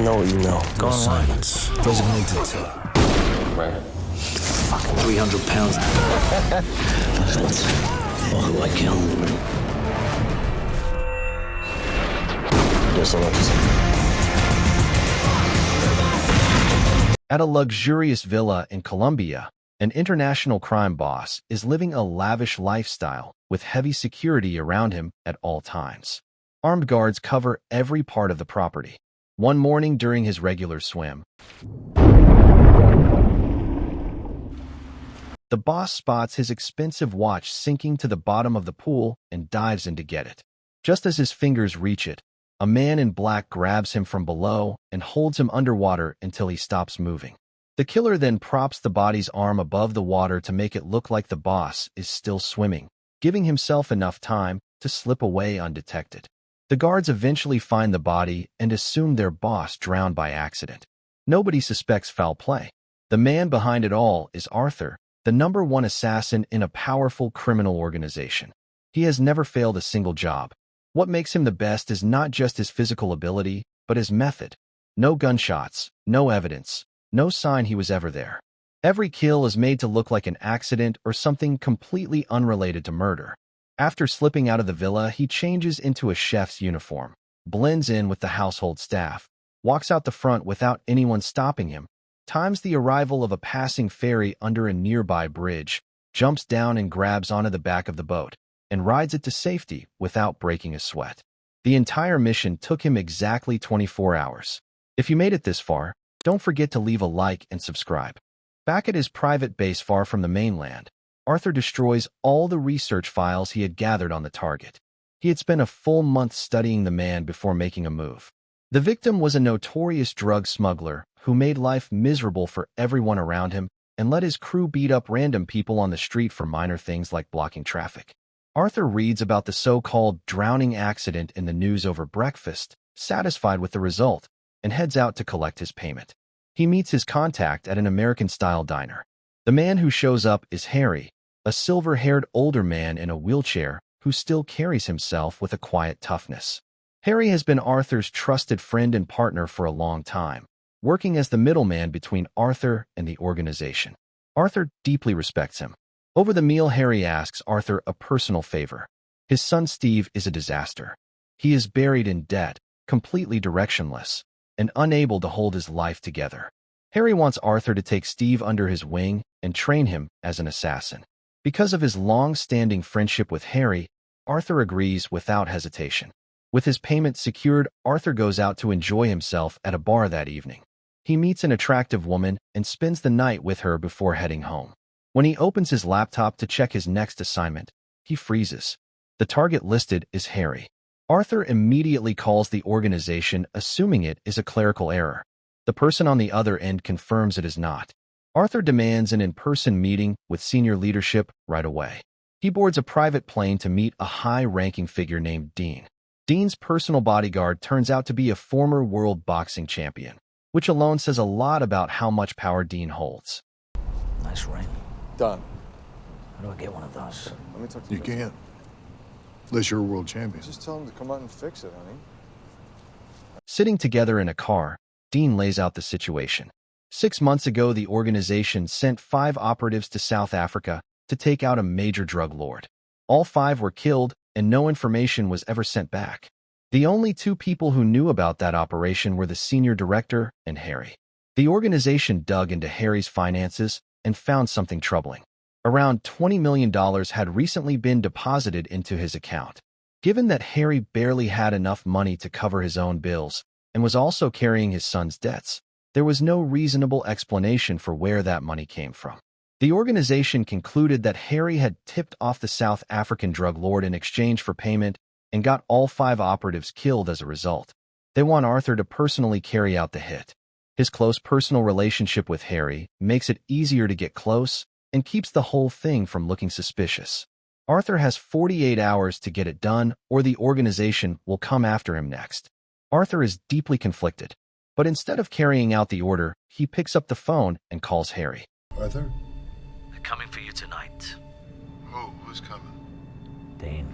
know what you know. Go silence. Designated to. Right here. Fucking 300 pounds. Depends on who I kill. Just enough. At a luxurious villa in Colombia, an international crime boss is living a lavish lifestyle with heavy security around him at all times. Armed guards cover every part of the property. One morning during his regular swim, the boss spots his expensive watch sinking to the bottom of the pool and dives in to get it. Just as his fingers reach it, a man in black grabs him from below and holds him underwater until he stops moving. The killer then props the body's arm above the water to make it look like the boss is still swimming, giving himself enough time to slip away undetected. The guards eventually find the body and assume their boss drowned by accident. Nobody suspects foul play. The man behind it all is Arthur, the #1 assassin in a powerful criminal organization. He has never failed a single job. What makes him the best is not just his physical ability, but his method. No gunshots, no evidence, no sign he was ever there. Every kill is made to look like an accident or something completely unrelated to murder. After slipping out of the villa, he changes into a chef's uniform, blends in with the household staff, walks out the front without anyone stopping him, times the arrival of a passing ferry under a nearby bridge, jumps down and grabs onto the back of the boat, and rides it to safety without breaking a sweat. The entire mission took him exactly 24 hours. If you made it this far, don't forget to leave a like and subscribe. Back at his private base far from the mainland, Arthur destroys all the research files he had gathered on the target. He had spent a full month studying the man before making a move. The victim was a notorious drug smuggler who made life miserable for everyone around him and let his crew beat up random people on the street for minor things like blocking traffic. Arthur reads about the so-called drowning accident in the news over breakfast, satisfied with the result, and heads out to collect his payment. He meets his contact at an American-style diner. The man who shows up is Harry, a silver-haired older man in a wheelchair who still carries himself with a quiet toughness. Harry has been Arthur's trusted friend and partner for a long time, working as the middleman between Arthur and the organization. Arthur deeply respects him. Over the meal, Harry asks Arthur a personal favor. His son Steve is a disaster. He is buried in debt, completely directionless, and unable to hold his life together. Harry wants Arthur to take Steve under his wing and train him as an assassin. Because of his long-standing friendship with Harry, Arthur agrees without hesitation. With his payment secured, Arthur goes out to enjoy himself at a bar that evening. He meets an attractive woman and spends the night with her before heading home. When he opens his laptop to check his next assignment, he freezes. The target listed is Harry. Arthur immediately calls the organization, assuming it is a clerical error. The person on the other end confirms it is not. Arthur demands an in-person meeting with senior leadership right away. He boards a private plane to meet a high-ranking figure named Dean. Dean's personal bodyguard turns out to be a former world boxing champion, which alone says a lot about how much power Dean holds. Nice ring. Done. How do I get one of those? Let me talk to You can't. Unless you're a world champion. Just tell him to come out and fix it, honey. Sitting together in a car, Dean lays out the situation. 6 months ago, the organization sent 5 operatives to South Africa to take out a major drug lord. All 5 were killed, and no information was ever sent back. The only 2 people who knew about that operation were the senior director and Harry. The organization dug into Harry's finances and found something troubling. Around $20 million had recently been deposited into his account. Given that Harry barely had enough money to cover his own bills and was also carrying his son's debts, there was no reasonable explanation for where that money came from. The organization concluded that Harry had tipped off the South African drug lord in exchange for payment and got all 5 operatives killed as a result. They want Arthur to personally carry out the hit. His close personal relationship with Harry makes it easier to get close and keeps the whole thing from looking suspicious. Arthur has 48 hours to get it done, or the organization will come after him next. Arthur is deeply conflicted, but instead of carrying out the order, he picks up the phone and calls Harry. Arthur? They're coming for you tonight. Who's coming? Dean.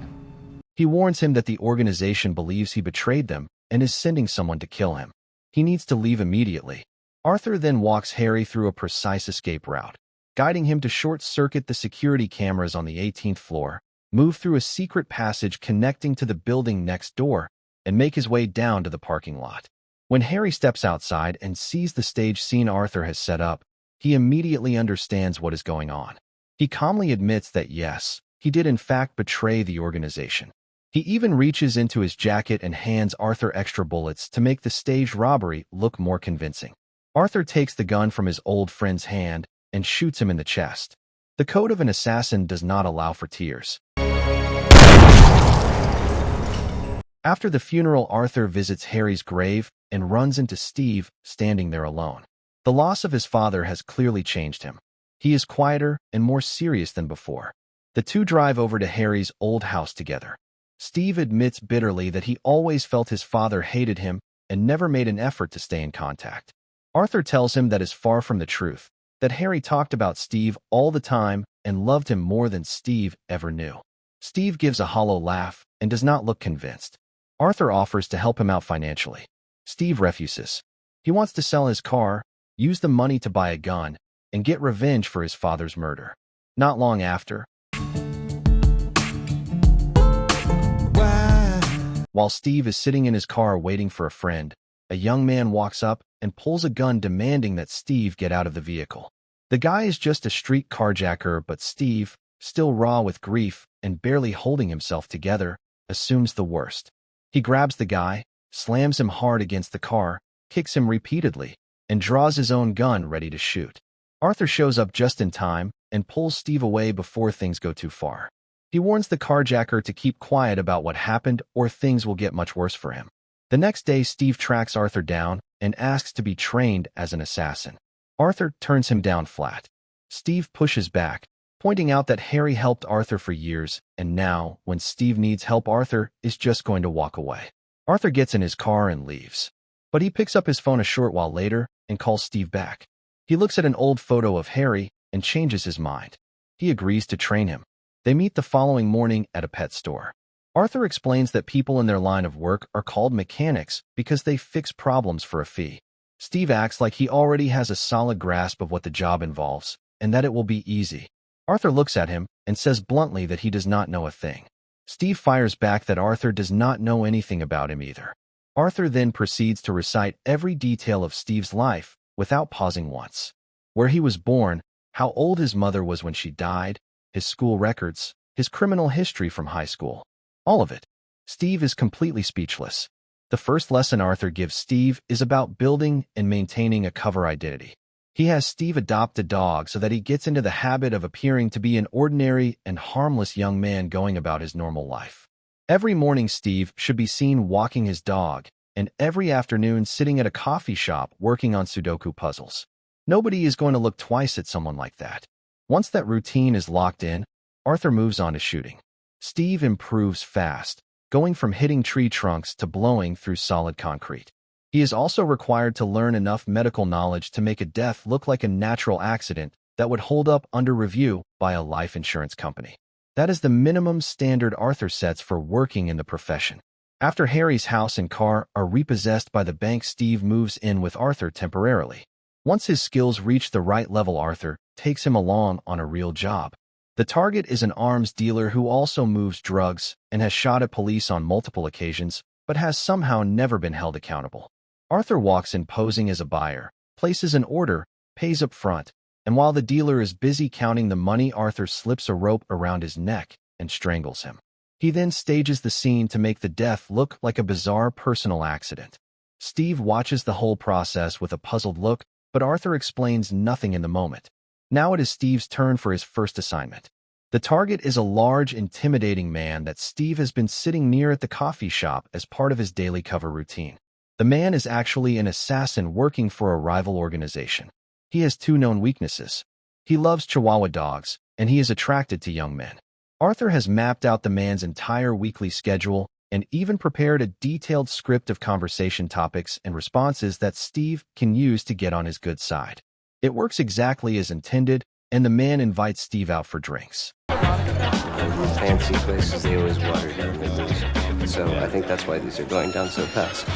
He warns him that the organization believes he betrayed them and is sending someone to kill him. He needs to leave immediately. Arthur then walks Harry through a precise escape route, guiding him to short-circuit the security cameras on the 18th floor, move through a secret passage connecting to the building next door, and make his way down to the parking lot. When Harry steps outside and sees the stage scene Arthur has set up, he immediately understands what is going on. He calmly admits that yes, he did in fact betray the organization. He even reaches into his jacket and hands Arthur extra bullets to make the staged robbery look more convincing. Arthur takes the gun from his old friend's hand and shoots him in the chest. The code of an assassin does not allow for tears. After the funeral, Arthur visits Harry's grave and runs into Steve standing there alone. The loss of his father has clearly changed him. He is quieter and more serious than before. The two drive over to Harry's old house together. Steve admits bitterly that he always felt his father hated him and never made an effort to stay in contact. Arthur tells him that is far from the truth, that Harry talked about Steve all the time and loved him more than Steve ever knew. Steve gives a hollow laugh and does not look convinced. Arthur offers to help him out financially. Steve refuses. He wants to sell his car, use the money to buy a gun, and get revenge for his father's murder. Not long after, while Steve is sitting in his car waiting for a friend, a young man walks up and pulls a gun demanding that Steve get out of the vehicle. The guy is just a street carjacker, but Steve, still raw with grief and barely holding himself together, assumes the worst. He grabs the guy, slams him hard against the car, kicks him repeatedly, and draws his own gun ready to shoot. Arthur shows up just in time and pulls Steve away before things go too far. He warns the carjacker to keep quiet about what happened or things will get much worse for him. The next day, Steve tracks Arthur down and asks to be trained as an assassin. Arthur turns him down flat. Steve pushes back, pointing out that Harry helped Arthur for years, and now, when Steve needs help, Arthur is just going to walk away. Arthur gets in his car and leaves. But he picks up his phone a short while later and calls Steve back. He looks at an old photo of Harry and changes his mind. He agrees to train him. They meet the following morning at a pet store. Arthur explains that people in their line of work are called mechanics because they fix problems for a fee. Steve acts like he already has a solid grasp of what the job involves and that it will be easy. Arthur looks at him and says bluntly that he does not know a thing. Steve fires back that Arthur does not know anything about him either. Arthur then proceeds to recite every detail of Steve's life without pausing once. Where he was born, how old his mother was when she died, his school records, his criminal history from high school. All of it. Steve is completely speechless. The first lesson Arthur gives Steve is about building and maintaining a cover identity. He has Steve adopt a dog so that he gets into the habit of appearing to be an ordinary and harmless young man going about his normal life. Every morning Steve should be seen walking his dog, and every afternoon sitting at a coffee shop working on Sudoku puzzles. Nobody is going to look twice at someone like that. Once that routine is locked in, Arthur moves on to shooting. Steve improves fast, going from hitting tree trunks to blowing through solid concrete. He is also required to learn enough medical knowledge to make a death look like a natural accident that would hold up under review by a life insurance company. That is the minimum standard Arthur sets for working in the profession. After Harry's house and car are repossessed by the bank, Steve moves in with Arthur temporarily. Once his skills reach the right level, Arthur takes him along on a real job. The target is an arms dealer who also moves drugs and has shot at police on multiple occasions, but has somehow never been held accountable. Arthur walks in posing as a buyer, places an order, pays up front, and while the dealer is busy counting the money, Arthur slips a rope around his neck and strangles him. He then stages the scene to make the death look like a bizarre personal accident. Steve watches the whole process with a puzzled look, but Arthur explains nothing in the moment. Now it is Steve's turn for his first assignment. The target is a large, intimidating man that Steve has been sitting near at the coffee shop as part of his daily cover routine. The man is actually an assassin working for a rival organization. He has two known weaknesses. He loves Chihuahua dogs, and he is attracted to young men. Arthur has mapped out the man's entire weekly schedule and even prepared a detailed script of conversation topics and responses that Steve can use to get on his good side. It works exactly as intended, and the man invites Steve out for drinks. Fancy places, they always water down their booze. So I think that's why these are going down so fast.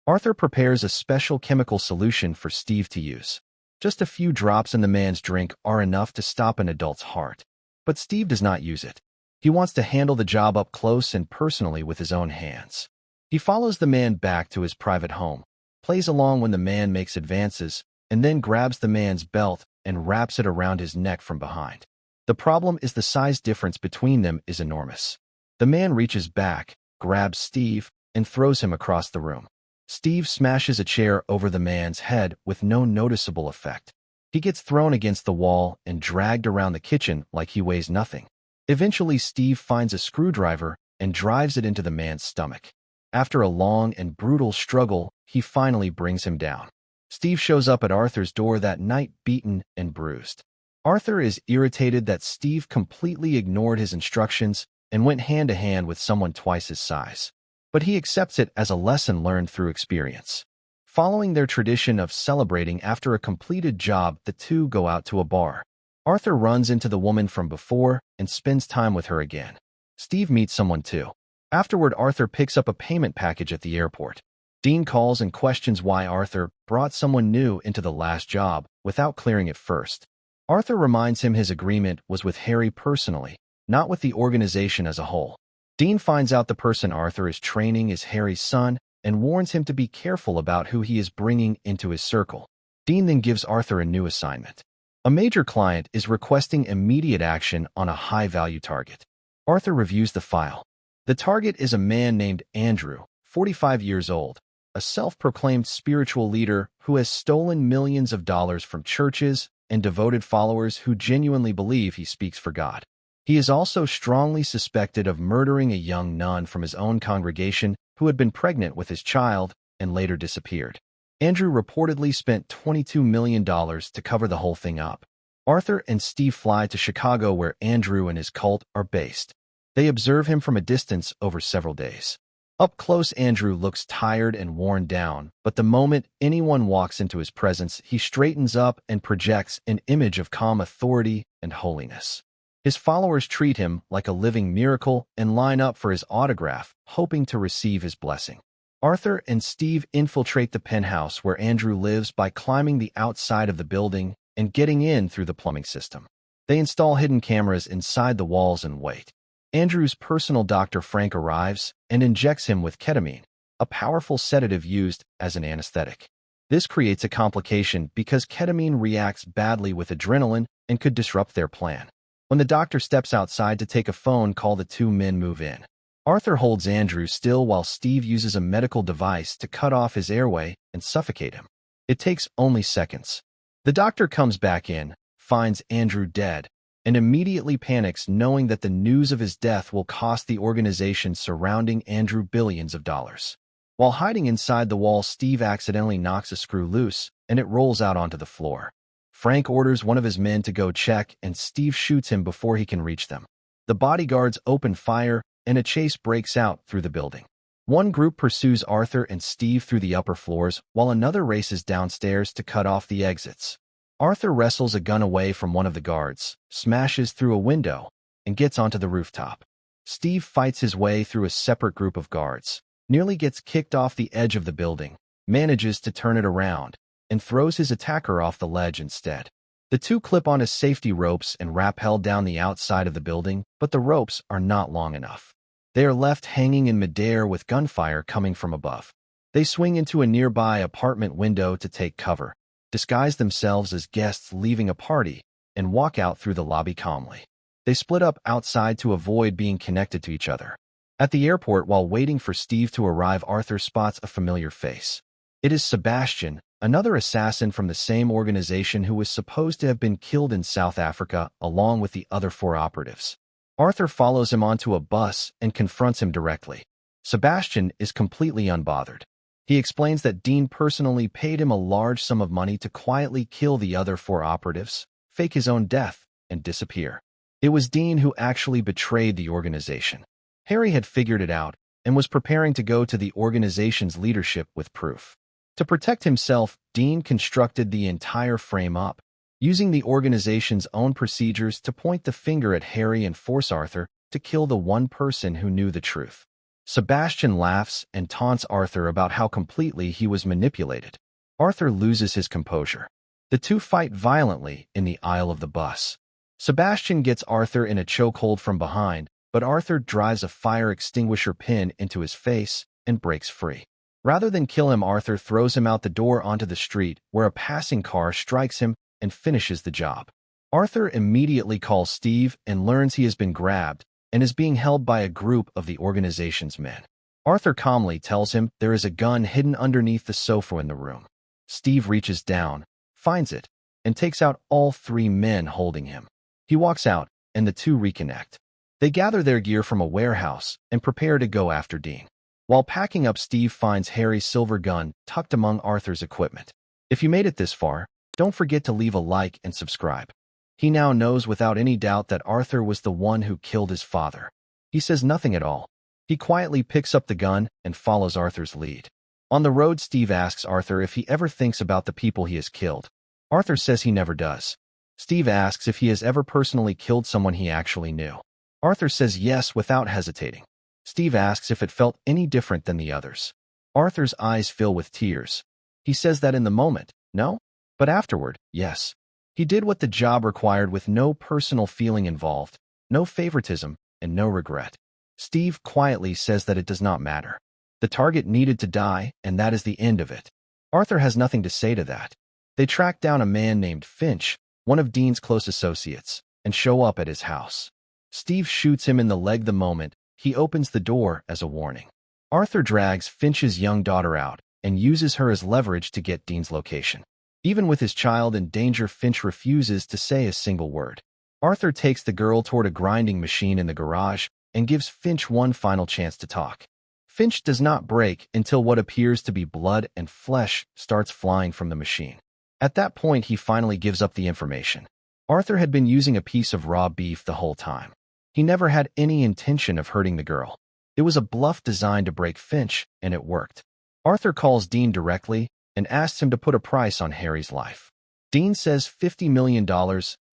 Arthur prepares a special chemical solution for Steve to use. Just a few drops in the man's drink are enough to stop an adult's heart. But Steve does not use it. He wants to handle the job up close and personally with his own hands. He follows the man back to his private home, plays along when the man makes advances, and then grabs the man's belt and wraps it around his neck from behind. The problem is the size difference between them is enormous. The man reaches back, grabs Steve, and throws him across the room. Steve smashes a chair over the man's head with no noticeable effect. He gets thrown against the wall and dragged around the kitchen like he weighs nothing. Eventually, Steve finds a screwdriver and drives it into the man's stomach. After a long and brutal struggle, he finally brings him down. Steve shows up at Arthur's door that night, beaten and bruised. Arthur is irritated that Steve completely ignored his instructions and went hand-to-hand with someone twice his size. But he accepts it as a lesson learned through experience. Following their tradition of celebrating after a completed job, the two go out to a bar. Arthur runs into the woman from before and spends time with her again. Steve meets someone too. Afterward, Arthur picks up a payment package at the airport. Dean calls and questions why Arthur brought someone new into the last job without clearing it first. Arthur reminds him his agreement was with Harry personally, not with the organization as a whole. Dean finds out the person Arthur is training is Harry's son and warns him to be careful about who he is bringing into his circle. Dean then gives Arthur a new assignment. A major client is requesting immediate action on a high-value target. Arthur reviews the file. The target is a man named Andrew, 45 years old, a self-proclaimed spiritual leader who has stolen millions of dollars from churches and devoted followers who genuinely believe he speaks for God. He is also strongly suspected of murdering a young nun from his own congregation who had been pregnant with his child and later disappeared. Andrew reportedly spent $22 million to cover the whole thing up. Arthur and Steve fly to Chicago where Andrew and his cult are based. They observe him from a distance over several days. Up close, Andrew looks tired and worn down, but the moment anyone walks into his presence, he straightens up and projects an image of calm authority and holiness. His followers treat him like a living miracle and line up for his autograph, hoping to receive his blessing. Arthur and Steve infiltrate the penthouse where Andrew lives by climbing the outside of the building and getting in through the plumbing system. They install hidden cameras inside the walls and wait. Andrew's personal doctor Frank arrives and injects him with ketamine, a powerful sedative used as an anesthetic. This creates a complication because ketamine reacts badly with adrenaline and could disrupt their plan. When the doctor steps outside to take a phone call, the two men move in. Arthur holds Andrew still while Steve uses a medical device to cut off his airway and suffocate him. It takes only seconds. The doctor comes back in, finds Andrew dead, and immediately panics knowing that the news of his death will cost the organization surrounding Andrew billions of dollars. While hiding inside the wall, Steve accidentally knocks a screw loose, and it rolls out onto the floor. Frank orders one of his men to go check, and Steve shoots him before he can reach them. The bodyguards open fire, and a chase breaks out through the building. One group pursues Arthur and Steve through the upper floors, while another races downstairs to cut off the exits. Arthur wrestles a gun away from one of the guards, smashes through a window, and gets onto the rooftop. Steve fights his way through a separate group of guards, nearly gets kicked off the edge of the building, manages to turn it around, and throws his attacker off the ledge instead. The two clip on his safety ropes and rappel down the outside of the building, but the ropes are not long enough. They are left hanging in midair with gunfire coming from above. They swing into a nearby apartment window to take cover, disguise themselves as guests leaving a party, and walk out through the lobby calmly. They split up outside to avoid being connected to each other. At the airport, while waiting for Steve to arrive, Arthur spots a familiar face. It is Sebastian, another assassin from the same organization who was supposed to have been killed in South Africa along with the other 4 operatives. Arthur follows him onto a bus and confronts him directly. Sebastian is completely unbothered. He explains that Dean personally paid him a large sum of money to quietly kill the other 4 operatives, fake his own death, and disappear. It was Dean who actually betrayed the organization. Harry had figured it out and was preparing to go to the organization's leadership with proof. To protect himself, Dean constructed the entire frame up, using the organization's own procedures to point the finger at Harry and force Arthur to kill the one person who knew the truth. Sebastian laughs and taunts Arthur about how completely he was manipulated. Arthur loses his composure. The two fight violently in the aisle of the bus. Sebastian gets Arthur in a chokehold from behind, but Arthur drives a fire extinguisher pin into his face and breaks free. Rather than kill him, Arthur throws him out the door onto the street, where a passing car strikes him and finishes the job. Arthur immediately calls Steve and learns he has been grabbed and is being held by a group of the organization's men. Arthur calmly tells him there is a gun hidden underneath the sofa in the room. Steve reaches down, finds it, and takes out all three men holding him. He walks out, and the two reconnect. They gather their gear from a warehouse and prepare to go after Dean. While packing up, Steve finds Harry's silver gun tucked among Arthur's equipment. If you made it this far, don't forget to leave a like and subscribe. He now knows without any doubt that Arthur was the one who killed his father. He says nothing at all. He quietly picks up the gun and follows Arthur's lead. On the road, Steve asks Arthur if he ever thinks about the people he has killed. Arthur says he never does. Steve asks if he has ever personally killed someone he actually knew. Arthur says yes without hesitating. Steve asks if it felt any different than the others. Arthur's eyes fill with tears. He says that in the moment, no, but afterward, yes. He did what the job required with no personal feeling involved, no favoritism, and no regret. Steve quietly says that it does not matter. The target needed to die, and that is the end of it. Arthur has nothing to say to that. They track down a man named Finch, one of Dean's close associates, and show up at his house. Steve shoots him in the leg the moment he opens the door as a warning. Arthur drags Finch's young daughter out and uses her as leverage to get Dean's location. Even with his child in danger, Finch refuses to say a single word. Arthur takes the girl toward a grinding machine in the garage and gives Finch one final chance to talk. Finch does not break until what appears to be blood and flesh starts flying from the machine. At that point, he finally gives up the information. Arthur had been using a piece of raw beef the whole time. He never had any intention of hurting the girl. It was a bluff designed to break Finch, and it worked. Arthur calls Dean directly and asks him to put a price on Harry's life. Dean says $50 million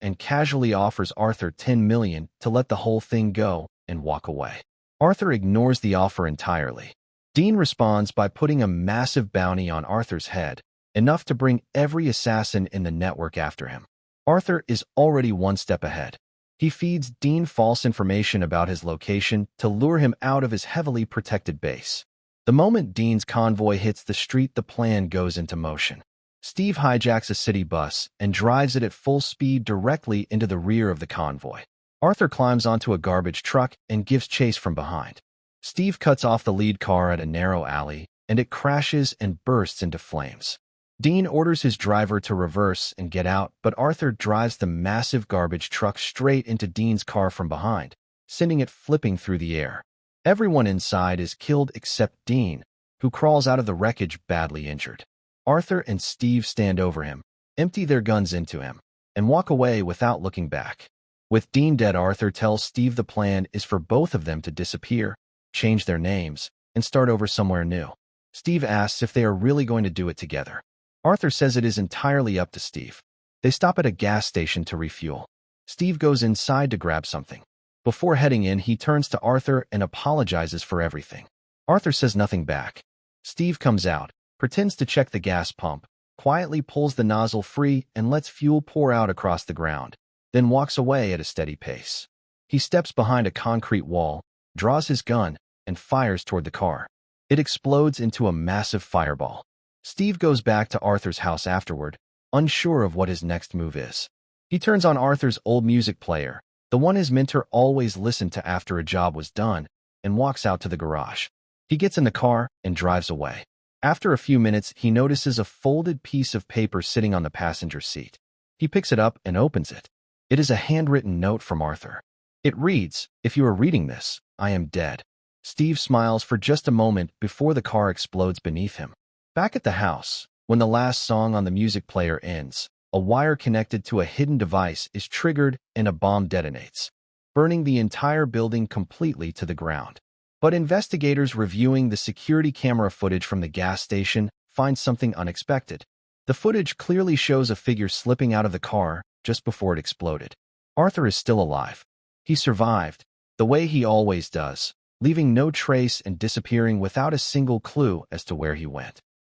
and casually offers Arthur $10 million to let the whole thing go and walk away. Arthur ignores the offer entirely. Dean responds by putting a massive bounty on Arthur's head, enough to bring every assassin in the network after him. Arthur is already one step ahead. He feeds Dean false information about his location to lure him out of his heavily protected base. The moment Dean's convoy hits the street, the plan goes into motion. Steve hijacks a city bus and drives it at full speed directly into the rear of the convoy. Arthur climbs onto a garbage truck and gives chase from behind. Steve cuts off the lead car at a narrow alley, and it crashes and bursts into flames. Dean orders his driver to reverse and get out, but Arthur drives the massive garbage truck straight into Dean's car from behind, sending it flipping through the air. Everyone inside is killed except Dean, who crawls out of the wreckage badly injured. Arthur and Steve stand over him, empty their guns into him, and walk away without looking back. With Dean dead, Arthur tells Steve the plan is for both of them to disappear, change their names, and start over somewhere new. Steve asks if they are really going to do it together. Arthur says it is entirely up to Steve. They stop at a gas station to refuel. Steve goes inside to grab something. Before heading in, he turns to Arthur and apologizes for everything. Arthur says nothing back. Steve comes out, pretends to check the gas pump, quietly pulls the nozzle free and lets fuel pour out across the ground, then walks away at a steady pace. He steps behind a concrete wall, draws his gun, and fires toward the car. It explodes into a massive fireball. Steve goes back to Arthur's house afterward, unsure of what his next move is. He turns on Arthur's old music player, the one his mentor always listened to after a job was done, and walks out to the garage. He gets in the car and drives away. After a few minutes, he notices a folded piece of paper sitting on the passenger seat. He picks it up and opens it. It is a handwritten note from Arthur. It reads, "If you are reading this, I am dead." Steve smiles for just a moment before the car explodes beneath him. Back at the house, when the last song on the music player ends, a wire connected to a hidden device is triggered and a bomb detonates, burning the entire building completely to the ground. But investigators reviewing the security camera footage from the gas station find something unexpected. The footage clearly shows a figure slipping out of the car just before it exploded. Arthur is still alive. He survived, the way he always does, leaving no trace and disappearing without a single clue as to where he went.